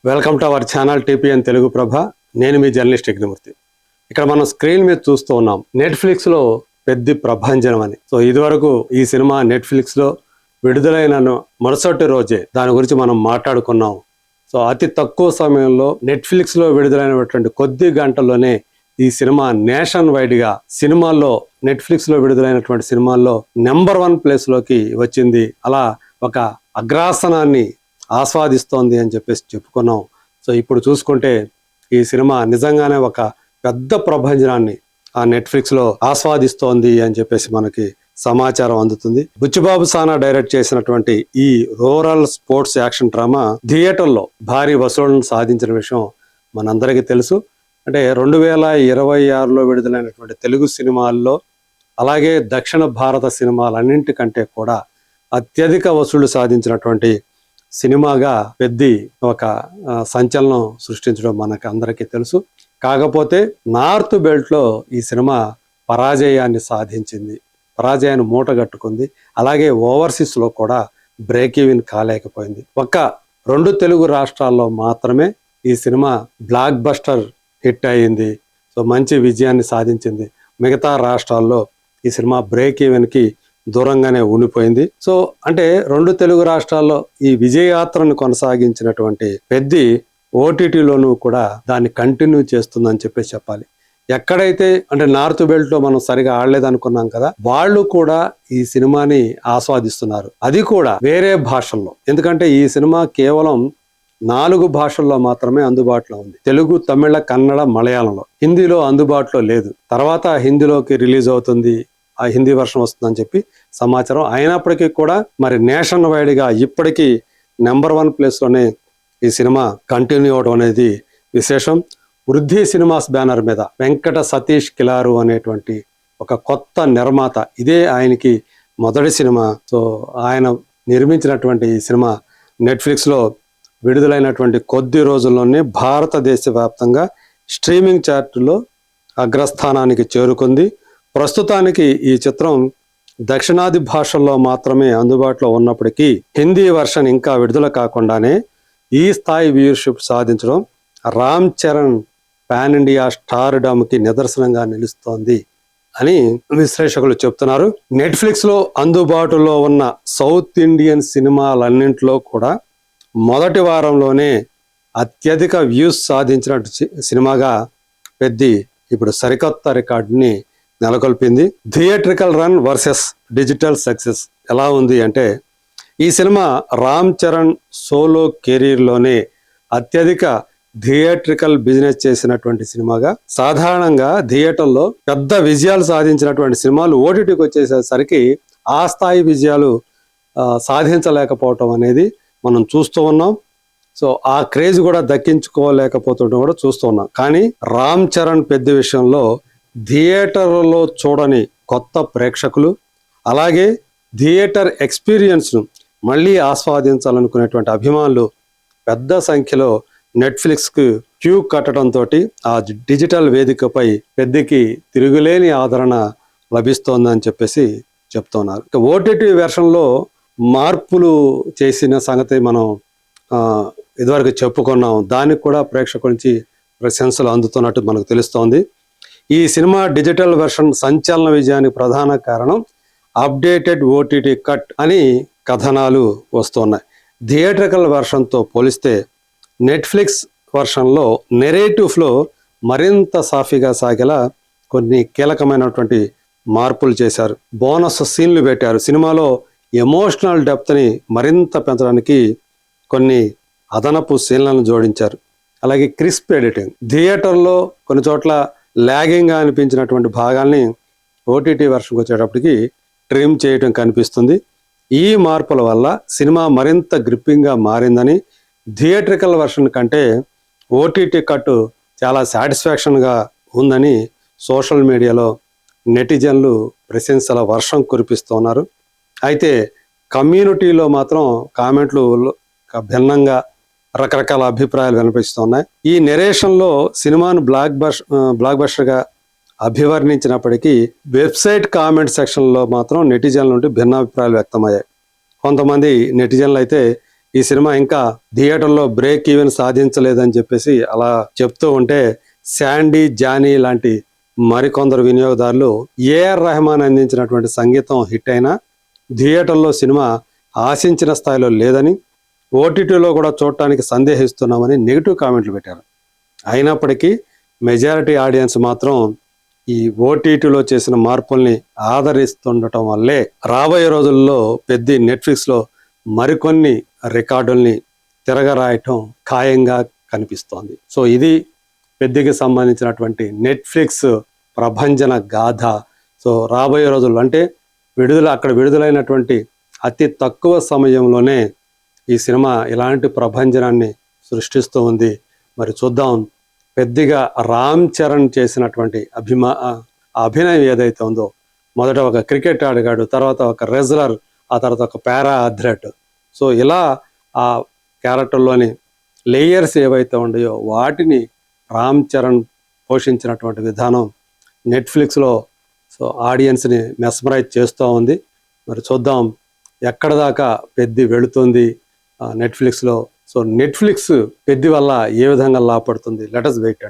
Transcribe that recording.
Welcome to our channel TPN Telugu Prabha. నేను మీ journalist Yagnamurthy. ఇక్కడ మనం స్క్రీన్ మీద చూస్తూ ఉన్నాం నెట్ఫ్లిక్స్ లో పెద్ద ప్రభంజనం అని. సో ఇదివరకు ఈ సినిమా నెట్ఫ్లిక్స్ లో విడుదలైన మరుసటి రోజే దాని గురించి మనం మాట్లాడుకున్నాం. సో అతి తక్కువ సమయంలో నెట్ఫ్లిక్స్ లో విడుదలైనటువంటి కొద్ది గంటల్లోనే ఈ సినిమా నేషన్ వైడ్ గా సినిమాల్లో నెట్ఫ్లిక్స్ లో విడుదలైనటువంటి సినిమాల్లో నెంబర్ 1 ప్లేస్ లోకి వచ్చింది. అలా ఒక అగ్రాసనాన్ని ఆస్వాదిస్తోంది అని చెప్పేసి చెప్పుకున్నాం. సో ఇప్పుడు చూసుకుంటే ఈ సినిమా నిజంగానే ఒక పెద్ద ప్రభంజనాన్ని ఆ నెట్ఫ్లిక్స్ లో ఆస్వాదిస్తోంది అని చెప్పేసి మనకి సమాచారం అందుతుంది. బుచ్చిబాబు సానా డైరెక్ట్ చేసినటువంటి ఈ రూరల్ స్పోర్ట్స్ యాక్షన్ డ్రామా థియేటర్లో భారీ వసూళ్లను సాధించిన విషయం మనందరికీ తెలుసు. అంటే 2026లో విడుదలైనటువంటి తెలుగు సినిమాల్లో అలాగే దక్షిణ భారత సినిమాలన్నింటికంటే కూడా అత్యధిక వసూళ్లు సాధించినటువంటి సినిమాగా పెద్ద ఒక సంచలనం సృష్టించడం మనకు అందరికీ తెలుసు. కాకపోతే నార్త్ బెల్ట్ లో ఈ సినిమా పరాజయాన్ని సాధించింది, పరాజయాన్ని మూటగట్టుకుంది. అలాగే ఓవర్సీస్ లో కూడా బ్రేక్ ఈవెన్ కాలేకపోయింది. 2 తెలుగు రాష్ట్రాల్లో మాత్రమే ఈ సినిమా బ్లాక్ బస్టర్ హిట్ అయింది. సో మంచి విజయాన్ని సాధించింది. మిగతా రాష్ట్రాల్లో ఈ సినిమా బ్రేక్ ఈవెన్ కి దూరంగానే ఉండిపోయింది. సో అంటే 2 తెలుగు రాష్ట్రాల్లో ఈ విజయయాత్రను కొనసాగించినటువంటి పెద్ద ఓటీటీలోనూ కూడా దాన్ని కంటిన్యూ చేస్తుందని చెప్పేసి చెప్పాలి. ఎక్కడైతే అంటే నార్త్ బెల్ట్ లో మనం సరిగా ఆడలేదు అనుకున్నాం కదా, వాళ్ళు కూడా ఈ సినిమాని ఆస్వాదిస్తున్నారు. అది కూడా వేరే భాషల్లో. ఎందుకంటే ఈ సినిమా కేవలం 4 భాషల్లో మాత్రమే అందుబాటులో ఉంది. తెలుగు, తమిళ, కన్నడ, మలయాళంలో. హిందీలో అందుబాటులో లేదు. తర్వాత హిందీలోకి రిలీజ్ అవుతుంది, ఆ హిందీ వర్షన్ వస్తుందని చెప్పి సమాచారం. అయినప్పటికీ కూడా మరి నేషన్ వైడ్ గా ఇప్పటికీ నెంబర్ 1 ప్లేస్ లోనే ఈ సినిమా కంటిన్యూ అవడం అనేది విశేషం. వృద్ధి సినిమాస్ బ్యానర్ మీద వెంకట సతీష్ కిలారు అనేటువంటి ఒక కొత్త నిర్మాత, ఇదే ఆయనకి మొదటి సినిమా. సో ఆయన నిర్మించినటువంటి ఈ సినిమా నెట్ఫ్లిక్స్ లో విడుదలైనటువంటి కొద్ది రోజుల్లోనే భారతదేశ వ్యాప్తంగా స్ట్రీమింగ్ చార్టులో అగ్రస్థానానికి చేరుకుంది. ప్రస్తుతానికి ఈ చిత్రం దక్షిణాది భాషల్లో మాత్రమే అందుబాటులో ఉన్నప్పటికీ హిందీ వర్షన్ ఇంకా విడుదల కాకుండానే ఈ స్థాయి వ్యూవర్షిప్ సాధించడం Ram Charan pan India stardom కి నిదర్శనంగా నిలుస్తోంది అని విశ్లేషకులు చెప్తున్నారు. నెట్ఫ్లిక్స్ లో అందుబాటులో ఉన్న సౌత్ ఇండియన్ సినిమాలన్నింటిలో కూడా మొదటి వారంలోనే అత్యధిక వ్యూస్ సాధించిన సినిమాగా పెద్ద ఇప్పుడు సరికొత్త రికార్డుని నెలకొల్పింది. Theatrical run versus digital success ఎలా ఉంది అంటే, ఈ సినిమా రామ్ చరణ్ సోలో కెరీర్లోనే అత్యధిక థియేట్రికల్ బిజినెస్ చేసినటువంటి సినిమాగా, సాధారణంగా థియేటర్లో పెద్ద విజయాలు సాధించినటువంటి సినిమాలు ఓటీటీకి వచ్చేసరికి ఆ స్థాయి విజయాలు సాధించలేకపోవటం అనేది మనం చూస్తూ ఉన్నాం. సో ఆ క్రేజ్ కూడా దక్కించుకోలేకపోతుండడం కూడా చూస్తూ ఉన్నాం. కానీ రామ్ చరణ్ పెద్ద విషయంలో థియేటర్లో చూడని కొత్త ప్రేక్షకులు, అలాగే థియేటర్ ఎక్స్పీరియన్స్ను మళ్ళీ ఆస్వాదించాలనుకునేటువంటి అభిమానులు పెద్ద సంఖ్యలో నెట్ఫ్లిక్స్కు క్యూ కట్టడంతో ఆ డిజిటల్ వేదికపై పెద్దకి తిరుగులేని ఆదరణ లభిస్తోందని చెప్పేసి చెప్తున్నారు. ఓటీటీ వెర్షన్లో మార్పులు చేసిన సంగతి మనం ఇదివరకు చెప్పుకున్నాం. దానికి కూడా ప్రేక్షకుల నుంచి ప్రశంసలు అందుతున్నట్టు మనకు తెలుస్తోంది. ఈ సినిమా డిజిటల్ వెర్షన్ సంచలన విజయానికి ప్రధాన కారణం అప్డేటెడ్ ఓటీటీ కట్ అని కథనాలు వస్తున్నాయి. థియేట్రికల్ వెర్షన్తో పోలిస్తే నెట్ఫ్లిక్స్ వెర్షన్లో నెరేటివ్ ఫ్లో మరింత సాఫీగా సాగేలా కొన్ని కీలకమైనటువంటి మార్పులు చేశారు. బోనస్ సీన్లు పెట్టారు. సినిమాలో ఎమోషనల్ డెప్త్ని మరింత పెంచడానికి కొన్ని అదనపు సీన్లను జోడించారు. అలాగే క్రిస్ప్ ఎడిటింగ్, థియేటర్లో కొన్ని చోట్ల లాగింగ్గా అనిపించినటువంటి భాగాల్ని ఓటీటీ వెర్షన్కి వచ్చేటప్పటికి ట్రిమ్ చేయటం కనిపిస్తుంది. ఈ మార్పుల వల్ల సినిమా మరింత గ్రిప్పింగ్గా మారిందని, థియేట్రికల్ వెర్షన్ కంటే ఓటీటీ కట్ చాలా సాటిస్ఫాక్షన్గా ఉందని సోషల్ మీడియాలో నెటిజన్లు ప్రశంసల వర్షం కురిపిస్తున్నారు. అయితే కమ్యూనిటీలో మాత్రం కామెంట్లు భిన్నంగా రకరకాల అభిప్రాయాలు వినిపిస్తున్నాయి. ఈ నెరేషన్లో సినిమాను బ్లాక్ బస్టర్గా అభివర్ణించినప్పటికీ వెబ్సైట్ కామెంట్ సెక్షన్లో మాత్రం నెటిజన్ల నుండి భిన్నాభిప్రాయాలు వ్యక్తమయ్యాయి. కొంతమంది నెటిజన్లు అయితే ఈ సినిమా ఇంకా థియేటర్లో బ్రేక్ ఈవెన్ సాధించలేదని చెప్పేసి అలా చెప్తూ ఉంటే, శాండీ, జానీ లాంటి మరికొందరు వినియోగదారులు ఏఆర్ రెహమాన్ అందించినటువంటి సంగీతం హిట్ అయినా థియేటర్లో సినిమా ఆశించిన స్థాయిలో లేదని, ఓటీటీలో కూడా చూడటానికి సందేహిస్తున్నామని నెగిటివ్ కామెంట్లు పెట్టారు. అయినప్పటికీ మెజారిటీ ఆడియన్స్ మాత్రం ఈ ఓటీటీలో చేసిన మార్పుల్ని ఆదరిస్తుండటం వల్లే రాబోయే రోజుల్లో పెద్ద నెట్ఫ్లిక్స్లో మరికొన్ని రికార్డుల్ని తిరగరాయటం ఖాయంగా కనిపిస్తోంది. సో ఇది పెద్దకి సంబంధించినటువంటి నెట్ఫ్లిక్స్ ప్రభంజన గాథ. సో రాబోయే రోజుల్లో అంటే అక్కడ విడుదలైనటువంటి అతి తక్కువ సమయంలోనే ఈ సినిమా ఇలాంటి ప్రభంజనాన్ని సృష్టిస్తూ ఉంది. మరి చూద్దాం పెద్దగా రామ్ చరణ్ చేసినటువంటి అభినయం ఏదైతే ఉందో, మొదట ఒక క్రికెట్ ఆడగాడు, తర్వాత ఒక రెజ్లర్, ఆ తర్వాత ఒక పారా అథ్లెట్. సో ఇలా ఆ క్యారెక్టర్లోని లేయర్స్ ఏవైతే ఉన్నాయో వాటిని రామ్ చరణ్ పోషించినటువంటి విధానం నెట్ఫ్లిక్స్లో సో ఆడియన్స్ని మెస్మరైజ్ చేస్తూ ఉంది. మరి చూద్దాం ఎక్కడ దాకా పెద్ది వెళుతుంది నెట్ఫ్లిక్స్లో. సో నెట్ఫ్లిక్స్ పెద్ది వల్ల ఏ విధంగా లాభపడుతుంది, లెట్ us వెయిట్.